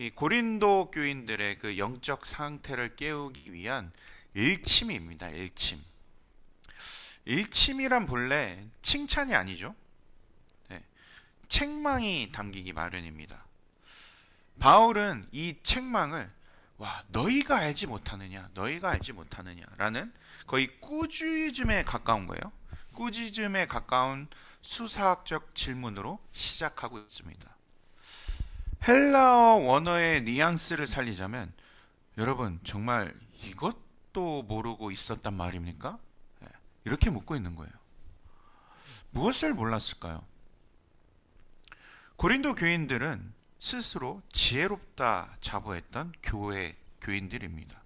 이 고린도 교인들의 그 영적 상태를 깨우기 위한 일침입니다. 일침. 일침이란 본래 칭찬이 아니죠. 네. 책망이 담기기 마련입니다. 바울은 이 책망을 너희가 알지 못하느냐, 너희가 알지 못하느냐라는 거의 꾸짖음에 가까운 거예요. 꾸짖음에 가까운 수사학적 질문으로 시작하고 있습니다. 헬라어 원어의 뉘앙스를 살리자면, 여러분 정말 이것도 모르고 있었단 말입니까? 이렇게 묻고 있는 거예요. 무엇을 몰랐을까요? 고린도 교인들은 스스로 지혜롭다 자부했던 교회 교인들입니다.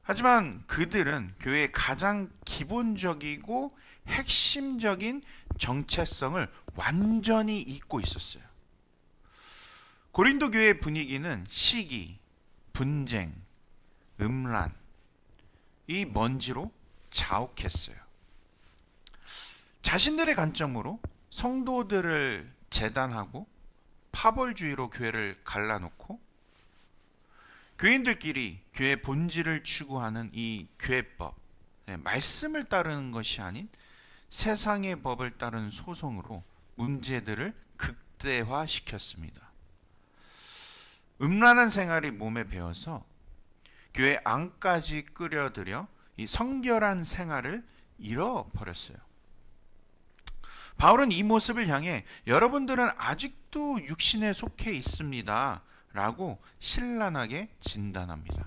하지만 그들은 교회의 가장 기본적이고 핵심적인 정체성을 완전히 잊고 있었어요. 고린도 교회의 분위기는 시기, 분쟁, 음란, 이 먼지로 자욱했어요. 자신들의 관점으로 성도들을 재단하고 파벌주의로 교회를 갈라놓고 교인들끼리 교회 본질을 추구하는 이 교회법, 말씀을 따르는 것이 아닌 세상의 법을 따르는 소송으로 문제들을 극대화시켰습니다. 음란한 생활이 몸에 배어서 교회 안까지 끌어들여 이 성결한 생활을 잃어버렸어요. 바울은 이 모습을 향해 여러분들은 아직도 육신에 속해 있습니다 라고 신랄하게 진단합니다.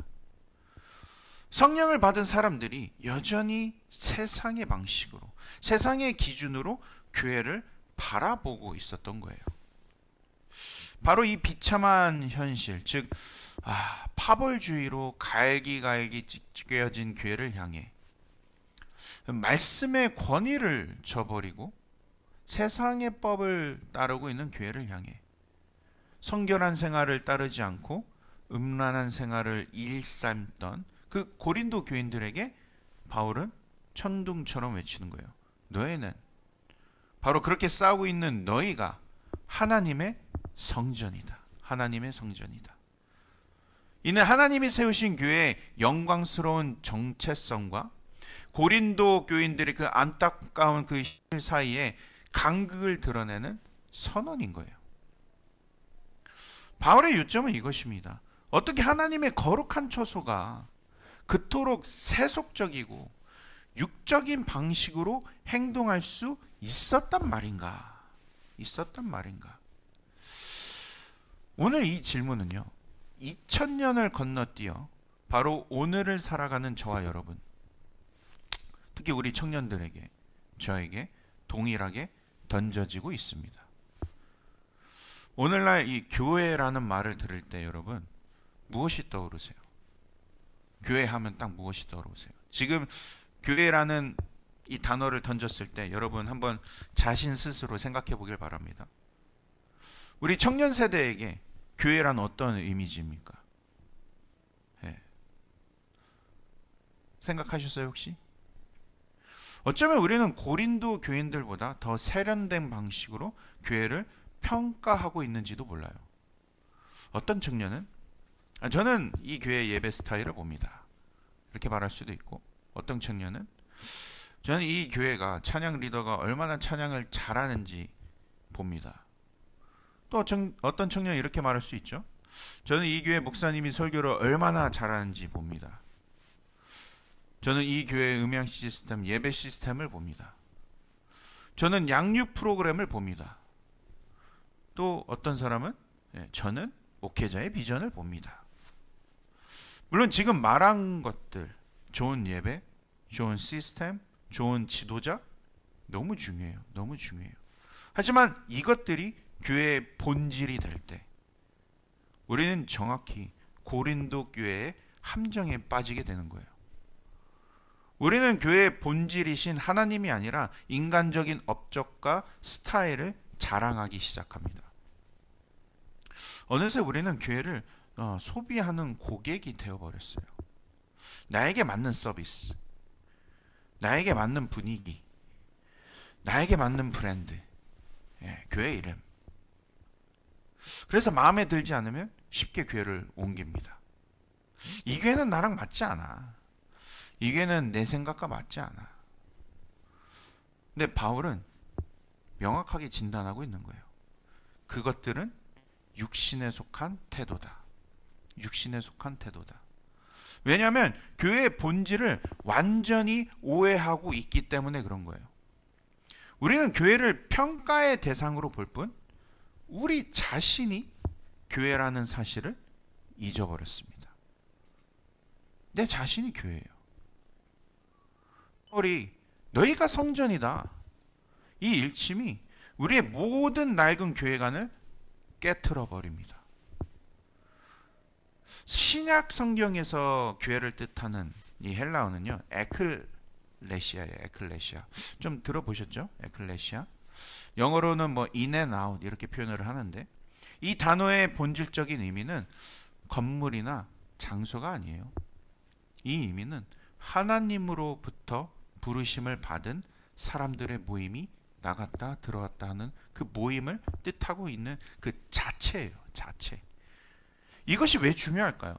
성령을 받은 사람들이 여전히 세상의 방식으로, 세상의 기준으로 교회를 바라보고 있었던 거예요. 바로 이 비참한 현실, 즉 파벌주의로 갈기갈기 찢겨진 교회를 향해 말씀의 권위를 저버리고 세상의 법을 따르고 있는 교회를 향해 성결한 생활을 따르지 않고 음란한 생활을 일삼던 그 고린도 교인들에게 바울은 천둥처럼 외치는 거예요. 너희는, 바로 그렇게 싸우고 있는 너희가 하나님의 성전이다. 하나님의 성전이다. 이는 하나님이 세우신 교회의 영광스러운 정체성과 고린도 교인들의 그 안타까운 그 실 사이에 간극을 드러내는 선언인 거예요. 바울의 요점은 이것입니다. 어떻게 하나님의 거룩한 처소가 그토록 세속적이고 육적인 방식으로 행동할 수 있었단 말인가? 오늘 이 질문은요, 2000년을 건너뛰어 바로 오늘을 살아가는 저와 여러분, 특히 우리 청년들에게, 저에게 동일하게 던져지고 있습니다. 오늘날 이 교회라는 말을 들을 때 여러분 무엇이 떠오르세요? 교회 하면 딱 무엇이 떠오르세요? 지금 교회라는 이 단어를 던졌을 때 여러분 한번 자신 스스로 생각해 보길 바랍니다. 우리 청년 세대에게 교회란 어떤 이미지입니까? 생각하셨어요 혹시? 어쩌면 우리는 고린도 교인들보다 더 세련된 방식으로 교회를 평가하고 있는지도 몰라요. 어떤 청년은 저는 이 교회 예배 스타일을 봅니다, 이렇게 말할 수도 있고, 어떤 청년은 저는 이 교회가 찬양 리더가 얼마나 찬양을 잘하는지 봅니다. 또 어떤 청년이 이렇게 말할 수 있죠. 저는 이 교회 목사님이 설교를 얼마나 잘하는지 봅니다. 저는 이 교회의 음향 시스템, 예배 시스템을 봅니다. 저는 양육 프로그램을 봅니다. 또 어떤 사람은 저는 목회자의 비전을 봅니다. 물론 지금 말한 것들, 좋은 예배, 좋은 시스템, 좋은 지도자, 너무 중요해요. 너무 중요해요. 하지만 이것들이 교회의 본질이 될 때 우리는 정확히 고린도 교회의 함정에 빠지게 되는 거예요. 우리는 교회의 본질이신 하나님이 아니라 인간적인 업적과 스타일을 자랑하기 시작합니다. 어느새 우리는 교회를 소비하는 고객이 되어버렸어요. 나에게 맞는 서비스, 나에게 맞는 분위기, 나에게 맞는 브랜드, 교회 이름. 그래서 마음에 들지 않으면 쉽게 교회를 옮깁니다. 이 교회는 나랑 맞지 않아. 이 교회는 내 생각과 맞지 않아. 근데 바울은 명확하게 진단하고 있는 거예요. 그것들은 육신에 속한 태도다. 육신에 속한 태도다. 왜냐하면 교회의 본질을 완전히 오해하고 있기 때문에 그런 거예요. 우리는 교회를 평가의 대상으로 볼 뿐 우리 자신이 교회라는 사실을 잊어버렸습니다. 내 자신이 교회예요. 우리 너희가 성전이다. 이 일침이 우리의 모든 낡은 교회관을 깨트려 버립니다. 신약 성경에서 교회를 뜻하는 이 헬라어는요, 에클레시아예요. 에클레시아. 좀 들어보셨죠? 에클레시아. 영어로는 뭐 in and out 이렇게 표현을 하는데 이 단어의 본질적인 의미는 건물이나 장소가 아니에요. 이 의미는 하나님으로부터 부르심을 받은 사람들의 모임이 나갔다 들어왔다 하는 그 모임을 뜻하고 있는 그 자체예요. 자체. 이것이 왜 중요할까요?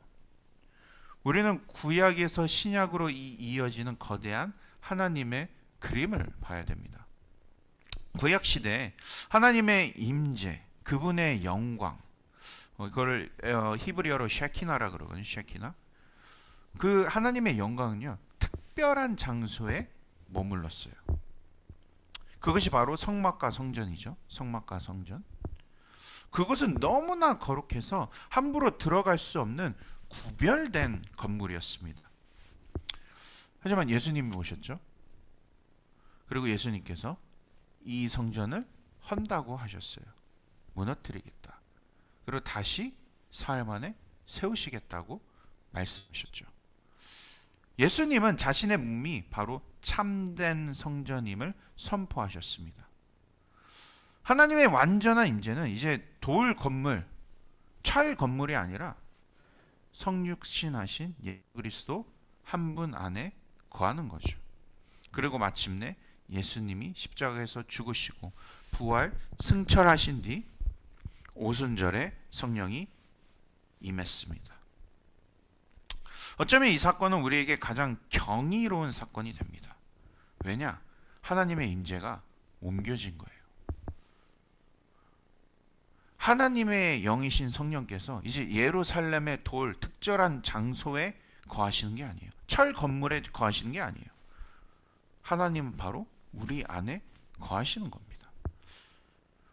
우리는 구약에서 신약으로 이어지는 거대한 하나님의 그림을 봐야 됩니다. 구약 시대에 하나님의 임재, 그분의 영광, 이거를 히브리어로 쉐키나라 그러거든요. 쉐키나. 그 하나님의 영광은요, 특별한 장소에 머물렀어요. 그것이 바로 성막과 성전이죠. 성막과 성전. 그것은 너무나 거룩해서 함부로 들어갈 수 없는 구별된 건물이었습니다. 하지만 예수님이 오셨죠. 그리고 예수님께서 이 성전을 헌다고 하셨어요. 무너뜨리겠다. 그리고 다시 사흘 만에 세우시겠다고 말씀하셨죠. 예수님은 자신의 몸이 바로 참된 성전임을 선포하셨습니다. 하나님의 완전한 임재는 이제 돌 건물, 철 건물이 아니라 성육신하신 예수 그리스도 한 분 안에 거하는 거죠. 그리고 마침내 예수님이 십자가에서 죽으시고 부활 승천하신 뒤 오순절에 성령이 임했습니다. 어쩌면 이 사건은 우리에게 가장 경이로운 사건이 됩니다. 왜냐? 하나님의 임재가 옮겨진 거예요. 하나님의 영이신 성령께서 이제 예루살렘의 돌 특별한 장소에 거하시는 게 아니에요. 철 건물에 거하시는 게 아니에요. 하나님은 바로 우리 안에 거하시는 겁니다.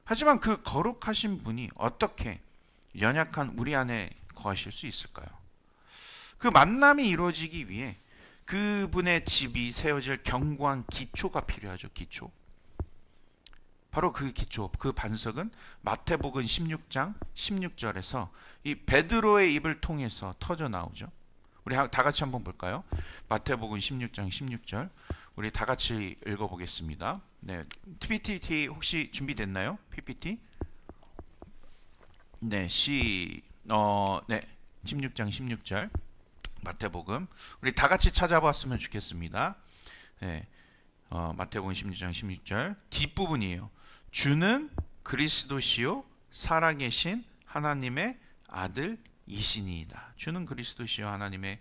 하지만 그 거룩하신 분이 어떻게 연약한 우리 안에 거하실 수 있을까요? 그 만남이 이루어지기 위해 그분의 집이 세워질 견고한 기초가 필요하죠. 기초. 바로 그 기초, 그 반석은 마태복음 16장 16절에서 이 베드로의 입을 통해서 터져 나오죠. 우리 다 같이 한번 볼까요? 마태복음 16장 16절. 우리 다 같이 읽어보겠습니다. 네, PPT 혹시 준비됐나요? PPT? 네, 16장 16절. 마태복음. 우리 다 같이 찾아봤으면 좋겠습니다. 네, 마태복음 16장 16절 뒷부분이에요. 주는 그리스도시요 살아계신 하나님의 아들이시니이다. 주는 그리스도시요 하나님의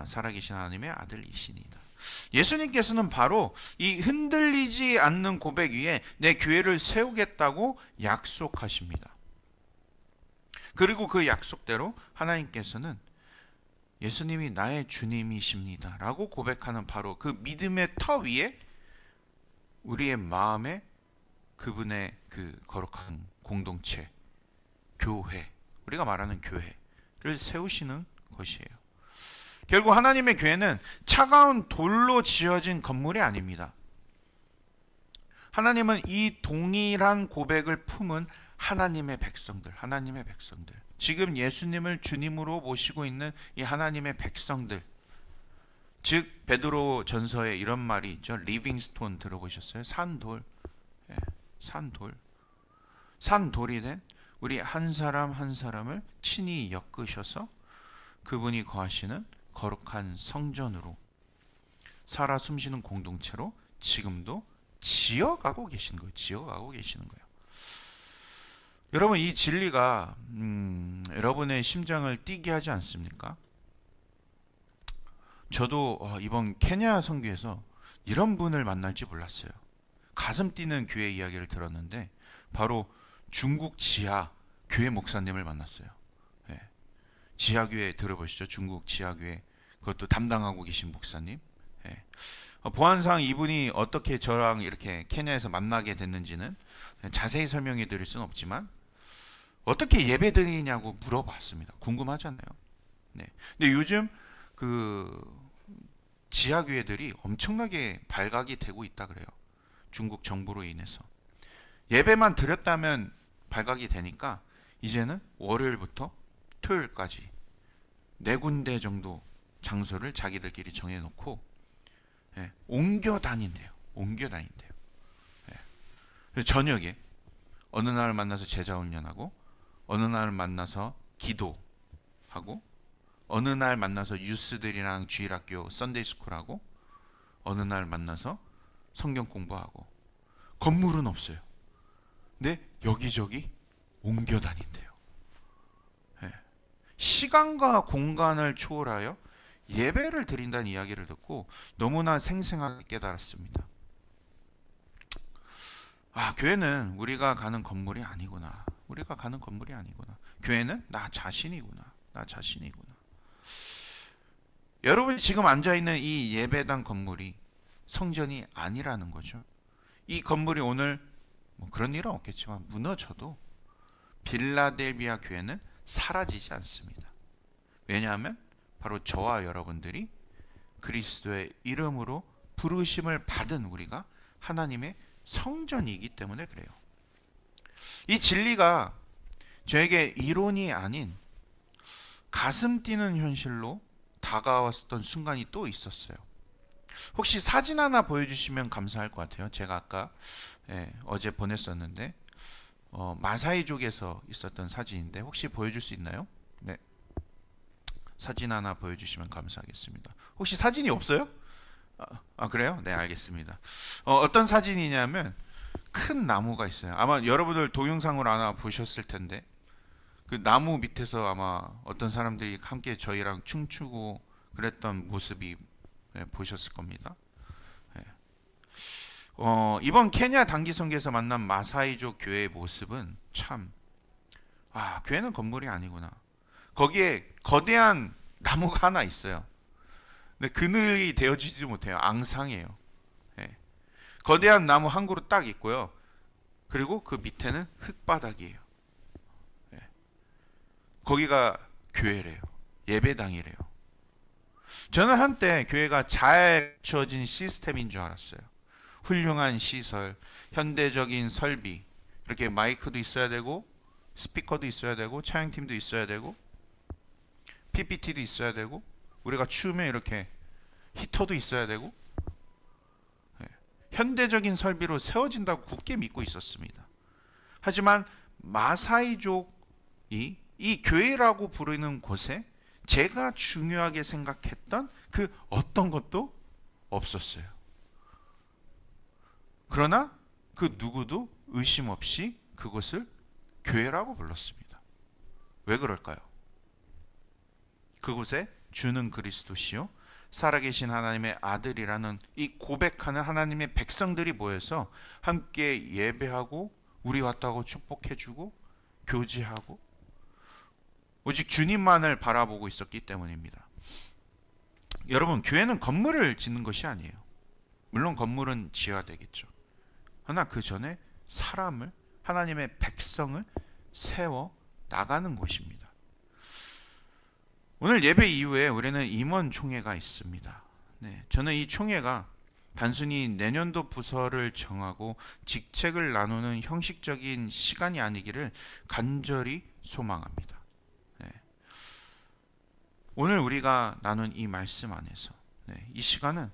살아계신 하나님의 아들이시니이다. 예수님께서는 바로 이 흔들리지 않는 고백 위에 내 교회를 세우겠다고 약속하십니다. 그리고 그 약속대로 하나님께서는 예수님이 나의 주님이십니다 라고 고백하는 바로 그 믿음의 터 위에 우리의 마음에 그분의 그 거룩한 공동체, 교회, 우리가 말하는 교회를 세우시는 것이에요. 결국 하나님의 교회는 차가운 돌로 지어진 건물이 아닙니다. 하나님은 이 동일한 고백을 품은 하나님의 백성들, 하나님의 백성들. 지금 예수님을 주님으로 모시고 있는 이 하나님의 백성들. 즉 베드로 전서에 이런 말이 있죠. 리빙스톤 들어보셨어요? 산돌. 예, 산돌. 산돌이 된 우리 한 사람 한 사람을 친히 엮으셔서 그분이 거하시는 거룩한 성전으로 살아 숨쉬는 공동체로 지금도 지어가고 계시는 거예요. 지어가고 계시는 거예요. 여러분, 이 진리가 여러분의 심장을 뛰게 하지 않습니까? 저도 이번 케냐 선교에서 이런 분을 만날지 몰랐어요. 가슴 뛰는 교회 이야기를 들었는데 바로 중국 지하 교회 목사님을 만났어요. 예. 지하교회 들어보시죠? 중국 지하교회 그것도 담당하고 계신 목사님. 예. 보안상 이분이 어떻게 저랑 이렇게 케냐에서 만나게 됐는지는 자세히 설명해 드릴 수는 없지만 어떻게 예배 드리냐고 물어봤습니다. 궁금하잖아요. 네. 근데 요즘 그 지하교회들이 엄청나게 발각이 되고 있다 그래요. 중국 정부로 인해서. 예배만 드렸다면 발각이 되니까 이제는 월요일부터 토요일까지 4군데 정도 장소를 자기들끼리 정해놓고 옮겨 다닌대요. 옮겨 다닌대요. 그래서 저녁에 어느 날 만나서 제자 훈련하고 어느 날 만나서 기도하고 어느 날 만나서 유스들이랑 주일학교 썬데이스쿨하고 어느 날 만나서 성경 공부하고 건물은 없어요. 근데 여기저기 옮겨 다닌대요. 시간과 공간을 초월하여 예배를 드린다는 이야기를 듣고 너무나 생생하게 깨달았습니다. 교회는 우리가 가는 건물이 아니구나. 우리가 가는 건물이 아니구나. 교회는 나 자신이구나. 나 자신이구나. 여러분이 지금 앉아있는 이 예배당 건물이 성전이 아니라는 거죠. 이 건물이 오늘 그런 일은 없겠지만 무너져도 빌라델비아 교회는 사라지지 않습니다. 왜냐하면 바로 저와 여러분들이 그리스도의 이름으로 부르심을 받은 우리가 하나님의 성전이기 때문에 그래요. 이 진리가 저에게 이론이 아닌 가슴 뛰는 현실로 다가왔던 순간이 또 있었어요. 혹시 사진 하나 보여주시면 감사할 것 같아요. 제가 아까 어제 보냈었는데 마사이족에서 있었던 사진인데 혹시 보여줄 수 있나요? 네, 사진 하나 보여주시면 감사하겠습니다. 혹시 사진이 없어요? 그래요? 네, 알겠습니다. 어떤 사진이냐면 큰 나무가 있어요. 아마 여러분들 동영상으로 하나 보셨을 텐데 그 나무 밑에서 아마 어떤 사람들이 함께 저희랑 춤추고 그랬던 모습이 보셨을 겁니다. 이번 케냐 단기 선교에서 만난 마사이족 교회의 모습은 참 교회는 건물이 아니구나. 거기에 거대한 나무가 하나 있어요. 근데 그늘이 되어지지 못해요. 앙상이에요. 거대한 나무 한 그루 딱 있고요. 그리고 그 밑에는 흙바닥이에요. 거기가 교회래요. 예배당이래요. 저는 한때 교회가 잘 갖춰진 시스템인 줄 알았어요. 훌륭한 시설, 현대적인 설비, 이렇게 마이크도 있어야 되고 스피커도 있어야 되고 차양팀도 있어야 되고 PPT도 있어야 되고 우리가 추우면 이렇게 히터도 있어야 되고 현대적인 설비로 세워진다고 굳게 믿고 있었습니다. 하지만 마사이족이 이 교회라고 부르는 곳에 제가 중요하게 생각했던 그 어떤 것도 없었어요. 그러나 그 누구도 의심 없이 그것을 교회라고 불렀습니다. 왜 그럴까요? 그곳에 주는 그리스도시요 살아계신 하나님의 아들이라는 이 고백하는 하나님의 백성들이 모여서 함께 예배하고 우리 왔다고 축복해주고 교제하고 오직 주님만을 바라보고 있었기 때문입니다. 여러분, 교회는 건물을 짓는 것이 아니에요. 물론 건물은 지어야 되겠죠. 그러나 그 전에 사람을, 하나님의 백성을 세워 나가는 곳입니다. 오늘 예배 이후에 우리는 임원 총회가 있습니다. 저는 이 총회가 단순히 내년도 부서를 정하고 직책을 나누는 형식적인 시간이 아니기를 간절히 소망합니다. 오늘 우리가 나눈 이 말씀 안에서 이 시간은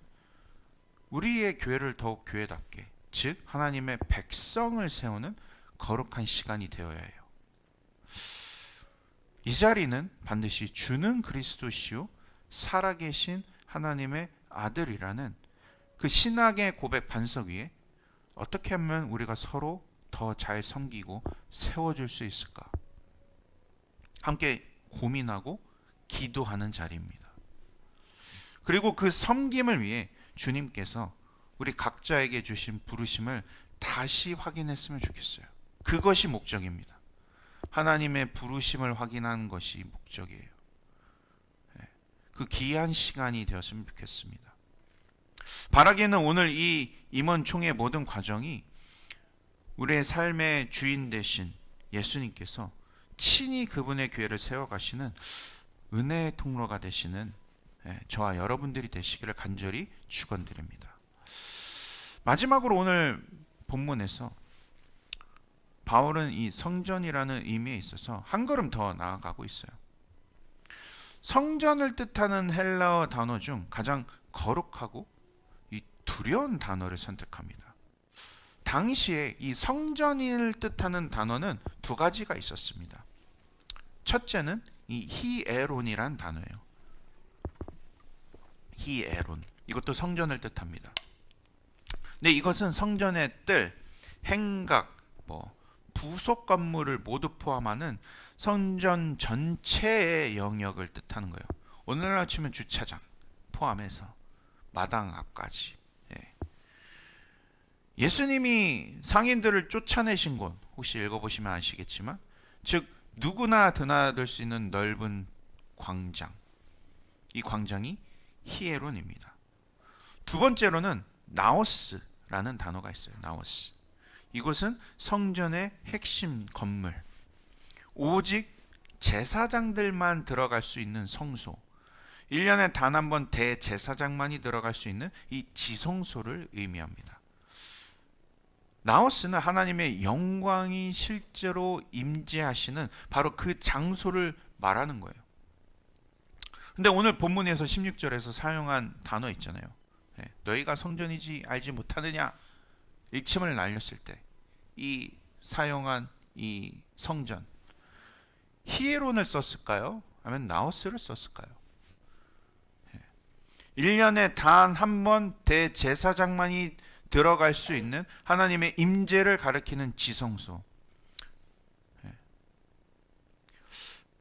우리의 교회를 더욱 교회답게, 즉 하나님의 백성을 세우는 거룩한 시간이 되어야 해요. 이 자리는 반드시 주는 그리스도시요 살아계신 하나님의 아들이라는 그 신학의 고백 반석 위에 어떻게 하면 우리가 서로 더 잘 섬기고 세워줄 수 있을까? 함께 고민하고 기도하는 자리입니다. 그리고 그 섬김을 위해 주님께서 우리 각자에게 주신 부르심을 다시 확인했으면 좋겠어요. 그것이 목적입니다. 하나님의 부르심을 확인하는 것이 목적이에요. 그 귀한 시간이 되었으면 좋겠습니다. 바라기는 오늘 이 임원총회 모든 과정이 우리의 삶의 주인 되신 예수님께서 친히 그분의 교회를 세워가시는 은혜의 통로가 되시는 저와 여러분들이 되시기를 간절히 축원드립니다. 마지막으로 오늘 본문에서 바울은 이 성전이라는 의미에 있어서 한 걸음 더 나아가고 있어요. 성전을 뜻하는 헬라어 단어 중 가장 거룩하고 이 두려운 단어를 선택합니다. 당시에 이 성전을 뜻하는 단어는 두 가지가 있었습니다. 첫째는 이 히에론이란 단어예요. 히에론. 이것도 성전을 뜻합니다. 근데 이것은 성전의 뜰, 행각, 부속 건물을 모두 포함하는 성전 전체의 영역을 뜻하는 거예요. 오늘날 치면 주차장 포함해서 마당 앞까지. 예수님이 상인들을 쫓아내신 곳, 혹시 읽어보시면 아시겠지만, 즉 누구나 드나들 수 있는 넓은 광장, 이 광장이 히에론입니다. 두 번째로는 나오스라는 단어가 있어요. 나오스. 이곳은 성전의 핵심 건물, 오직 제사장들만 들어갈 수 있는 성소, 1년에 단 한 번 대제사장만이 들어갈 수 있는 이 지성소를 의미합니다. 나오스는 하나님의 영광이 실제로 임재하시는 바로 그 장소를 말하는 거예요. 근데 오늘 본문에서 16절에서 사용한 단어 있잖아요. 너희가 성전이지 알지 못하느냐 일침을 날렸을 때 이 사용한 이 성전, 히에론을 썼을까요? 아니면 나오스를 썼을까요? 1년에 단 한 번 대제사장만이 들어갈 수 있는 하나님의 임재를 가리키는 지성소.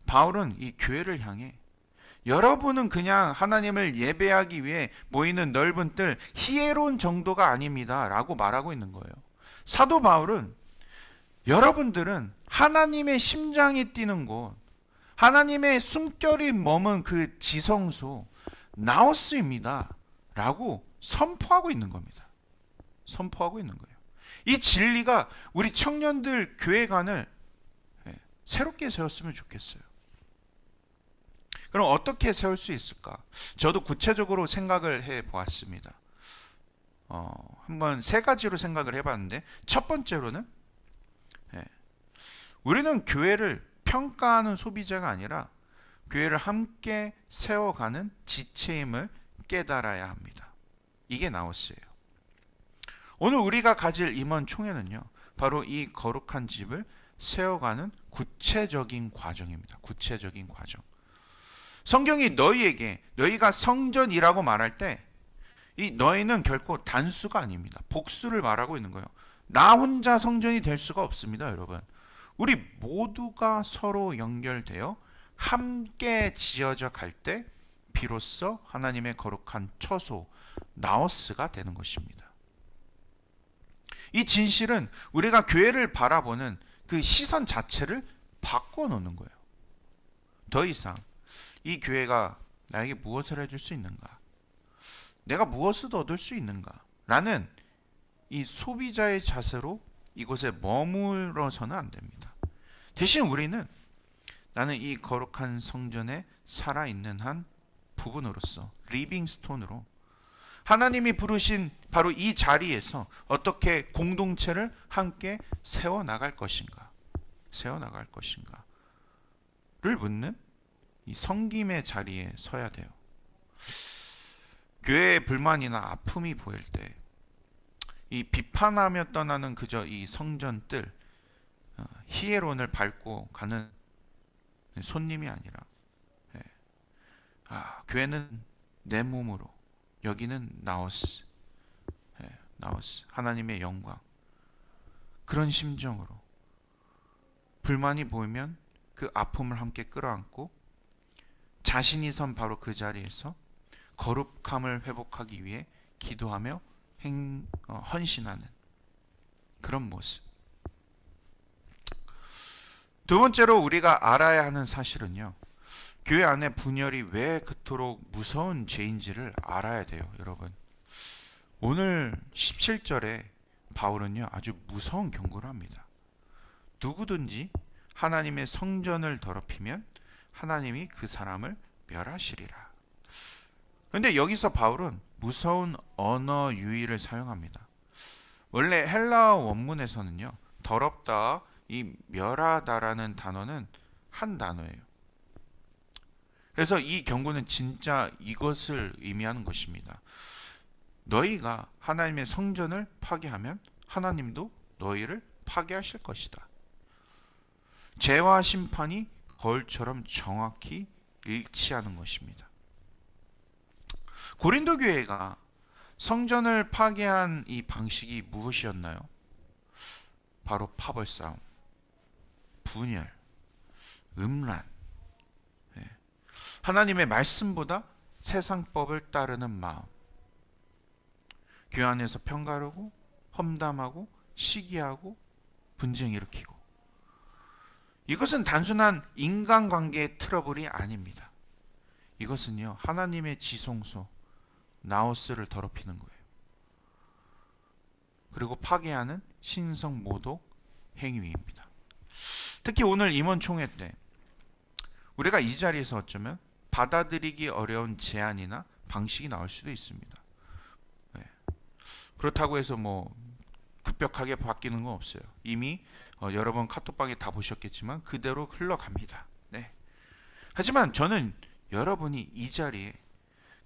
바울은 이 교회를 향해 여러분은 그냥 하나님을 예배하기 위해 모이는 넓은 뜰 히에론 정도가 아닙니다 라고 말하고 있는 거예요. 사도 바울은 여러분들은 하나님의 심장이 뛰는 곳, 하나님의 숨결이 머문 그 지성소 나오스입니다 라고 선포하고 있는 겁니다. 선포하고 있는 거예요. 이 진리가 우리 청년들 교회관을 새롭게 세웠으면 좋겠어요. 그럼 어떻게 세울 수 있을까? 저도 구체적으로 생각을 해 보았습니다. 한번 세 가지로 생각을 해봤는데, 첫 번째로는 우리는 교회를 평가하는 소비자가 아니라 교회를 함께 세워가는 지체임을 깨달아야 합니다. 이게 나오스예요. 오늘 우리가 가질 임원 총회는요, 바로 이 거룩한 집을 세워가는 구체적인 과정입니다. 구체적인 과정. 성경이 너희에게, 너희가 성전이라고 말할 때 이 너희는 결코 단수가 아닙니다. 복수를 말하고 있는 거예요. 나 혼자 성전이 될 수가 없습니다, 여러분. 우리 모두가 서로 연결되어 함께 지어져 갈 때 비로소 하나님의 거룩한 처소 나오스가 되는 것입니다. 이 진실은 우리가 교회를 바라보는 그 시선 자체를 바꿔놓는 거예요. 더 이상 이 교회가 나에게 무엇을 해줄 수 있는가? 내가 무엇을 얻을 수 있는가? 라는 이 소비자의 자세로 이곳에 머물러서는 안 됩니다. 대신 우리는 나는 이 거룩한 성전에 살아있는 한 부분으로서, 리빙스톤으로 하나님이 부르신 바로 이 자리에서 어떻게 공동체를 함께 세워나갈 것인가, 세워나갈 것인가를 묻는 이 섬김의 자리에 서야 돼요. 교회의 불만이나 아픔이 보일 때 이 비판하며 떠나는 그저 이 성전 뜰 히에론을 밟고 가는 손님이 아니라, 교회는 내 몸으로, 여기는 나오스, 나오스, 하나님의 영광, 그런 심정으로 불만이 보이면 그 아픔을 함께 끌어안고 자신이 선 바로 그 자리에서 거룩함을 회복하기 위해 기도하며 헌신하는 그런 모습. 두 번째로 우리가 알아야 하는 사실은요, 교회 안에 분열이 왜 그토록 무서운 죄인지를 알아야 돼요. 여러분, 오늘 17절에 바울은요 아주 무서운 경고를 합니다. 누구든지 하나님의 성전을 더럽히면 하나님이 그 사람을 멸하시리라. 그런데 여기서 바울은 무서운 언어 유희를 사용합니다. 원래 헬라어 원문에서는요, 더럽다, 이 멸하다라는 단어는 한 단어예요. 그래서 이 경고는 진짜 이것을 의미하는 것입니다. 너희가 하나님의 성전을 파괴하면 하나님도 너희를 파괴하실 것이다. 죄와 심판이 거울처럼 정확히 일치하는 것입니다. 고린도 교회가 성전을 파괴한 이 방식이 무엇이었나요? 바로 파벌싸움, 분열, 음란, 하나님의 말씀보다 세상법을 따르는 마음, 교회 안에서 편가르고 험담하고 시기하고 분쟁 일으키고, 이것은 단순한 인간관계의 트러블이 아닙니다. 이것은요 하나님의 지성소 나오스를 더럽히는 거예요. 그리고 파괴하는 신성 모독 행위입니다. 특히 오늘 임원 총회 때 우리가 이 자리에서 어쩌면 받아들이기 어려운 제안이나 방식이 나올 수도 있습니다. 그렇다고 해서 뭐 급격하게 바뀌는 건 없어요. 이미 여러 번 카톡방에 다 보셨겠지만 그대로 흘러갑니다. 하지만 저는 여러분이 이 자리에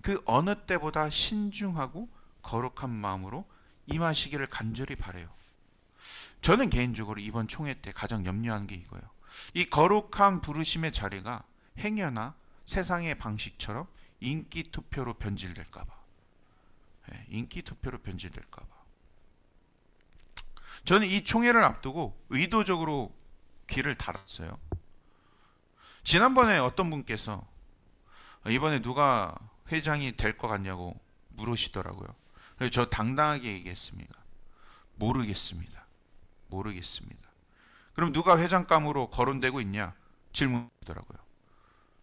그 어느 때보다 신중하고 거룩한 마음으로 임하시기를 간절히 바라요. 저는 개인적으로 이번 총회 때 가장 염려하는 게 이거예요. 이 거룩한 부르심의 자리가 행여나 세상의 방식처럼 인기 투표로 변질될까봐. 인기 투표로 변질될까봐. 저는 이 총회를 앞두고 의도적으로 귀를 닫았어요. 지난번에 어떤 분께서 이번에 누가 회장이 될 것 같냐고 물으시더라고요. 그래서 저 당당하게 얘기했습니다. 모르겠습니다. 그럼 누가 회장감으로 거론되고 있냐? 질문하더라고요.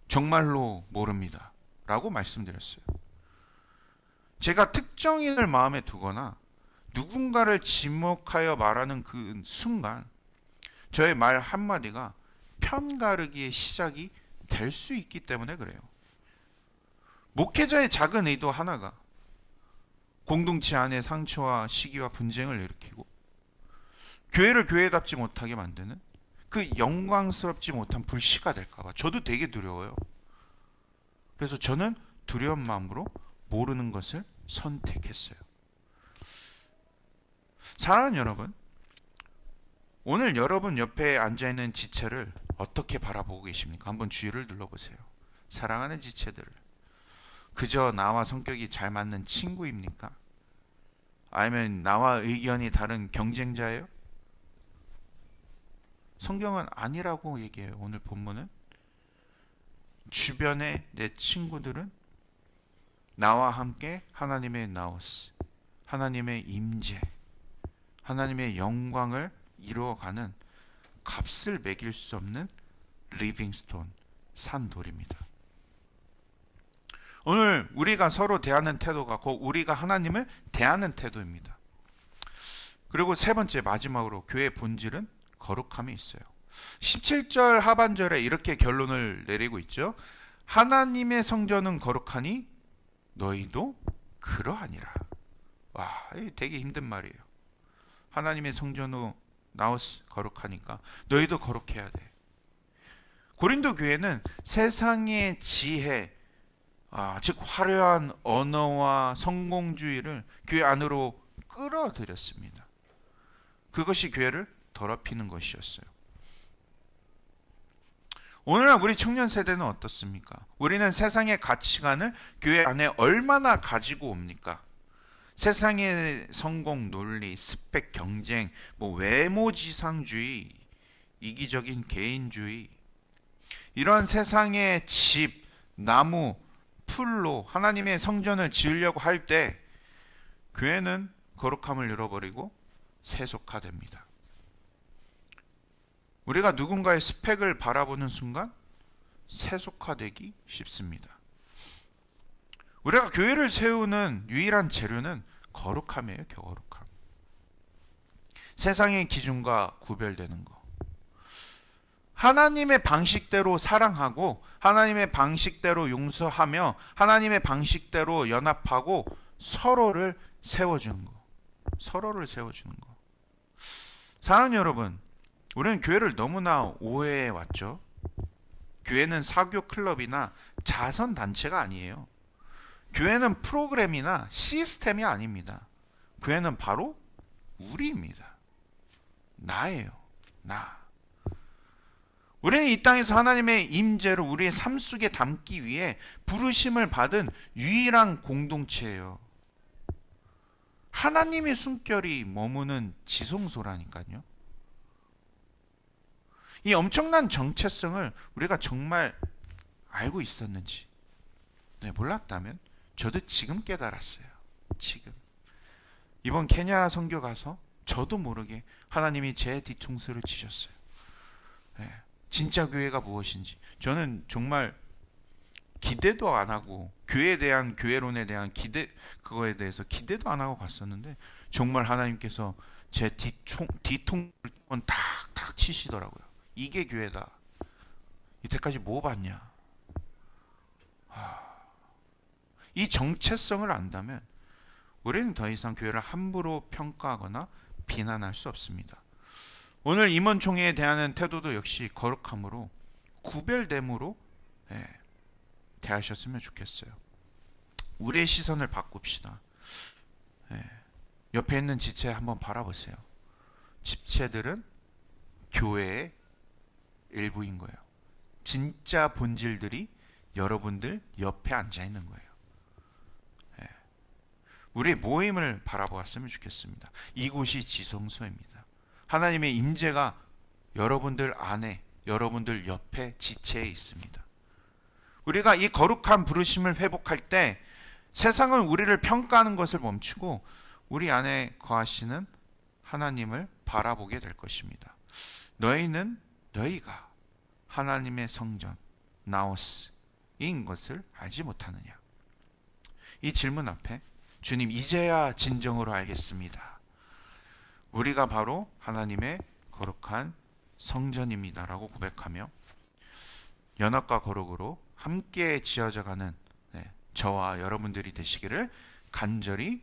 정말로 모릅니다. 라고 말씀드렸어요. 제가 특정인을 마음에 두거나 누군가를 지목하여 말하는 그 순간 저의 말 한마디가 편가르기의 시작이 될 수 있기 때문에 그래요. 목회자의 작은 의도 하나가 공동체 안의 상처와 시기와 분쟁을 일으키고 교회를 교회답지 못하게 만드는 그 영광스럽지 못한 불씨가 될까봐 저도 되게 두려워요. 그래서 저는 두려운 마음으로 모르는 것을 선택했어요. 사랑하는 여러분, 오늘 여러분 옆에 앉아있는 지체를 어떻게 바라보고 계십니까? 한번 주의를 눌러보세요. 사랑하는 지체들을 그저 나와 성격이 잘 맞는 친구입니까? 아니면 나와 의견이 다른 경쟁자예요? 성경은 아니라고 얘기해요. 오늘 본문은 주변의 내 친구들은 나와 함께 하나님의 나오스, 하나님의 임재, 하나님의 영광을 이루어가는 값을 매길 수 없는 리빙스톤, 산돌입니다. 오늘 우리가 서로 대하는 태도가 곧 우리가 하나님을 대하는 태도입니다. 그리고 세 번째, 마지막으로 교회의 본질은 거룩함이 있어요. 17절 하반절에 이렇게 결론을 내리고 있죠. 하나님의 성전은 거룩하니 너희도 그러하니라. 와, 이게 되게 힘든 말이에요. 하나님의 성전으로 나오스 거룩하니까 너희도 거룩해야 돼. 고린도 교회는 세상의 지혜, 즉 화려한 언어와 성공주의를 교회 안으로 끌어들였습니다. 그것이 교회를 더럽히는 것이었어요. 오늘날 우리 청년 세대는 어떻습니까? 우리는 세상의 가치관을 교회 안에 얼마나 가지고 옵니까? 세상의 성공 논리, 스펙 경쟁, 외모 지상주의, 이기적인 개인주의, 이러한 세상의 집, 나무, 풀로 하나님의 성전을 지으려고 할 때 교회는 거룩함을 잃어버리고 세속화됩니다. 우리가 누군가의 스펙을 바라보는 순간 세속화되기 쉽습니다. 우리가 교회를 세우는 유일한 재료는 거룩함이에요. 거룩함. 세상의 기준과 구별되는 거. 하나님의 방식대로 사랑하고 하나님의 방식대로 용서하며 하나님의 방식대로 연합하고 서로를 세워주는 거. 서로를 세워주는 거. 사랑하는 여러분, 우리는 교회를 너무나 오해해 왔죠. 교회는 사교 클럽이나 자선 단체가 아니에요. 교회는 프로그램이나 시스템이 아닙니다. 교회는 바로 우리입니다. 나예요. 나. 우리는 이 땅에서 하나님의 임재로 우리의 삶 속에 담기 위해 부르심을 받은 유일한 공동체예요. 하나님의 숨결이 머무는 지성소라니까요. 이 엄청난 정체성을 우리가 정말 알고 있었는지, 몰랐다면 저도 지금 깨달았어요. 지금 이번 케냐 선교 가서 저도 모르게 하나님이 제 뒤통수를 치셨어요. 진짜 교회가 무엇인지 저는 정말 기대도 안 하고 교회에 대한 교회론에 대한 그거에 대해서 기대도 안 하고 갔었는데 정말 하나님께서 제 뒤통수를 탁탁 치시더라고요. 이게 교회다. 이때까지 뭐 봤냐? 이 정체성을 안다면 우리는 더 이상 교회를 함부로 평가하거나 비난할 수 없습니다. 오늘 임원총회에 대하는 태도도 역시 거룩함으로 구별됨으로 대하셨으면 좋겠어요. 우리의 시선을 바꿉시다. 옆에 있는 지체 한번 바라보세요. 지체들은 교회의 일부인 거예요. 진짜 본질들이 여러분들 옆에 앉아 있는 거예요. 우리의 모임을 바라보았으면 좋겠습니다. 이곳이 지성소입니다. 하나님의 임재가 여러분들 안에, 여러분들 옆에 지체에 있습니다. 우리가 이 거룩한 부르심을 회복할 때 세상은 우리를 평가하는 것을 멈추고 우리 안에 거하시는 하나님을 바라보게 될 것입니다. 너희가 하나님의 성전, 나오스인 것을 알지 못하느냐? 이 질문 앞에 주님, 이제야 진정으로 알겠습니다. 우리가 바로 하나님의 거룩한 성전입니다라고 고백하며 연합과 거룩으로 함께 지어져 가는 저와 여러분들이 되시기를 간절히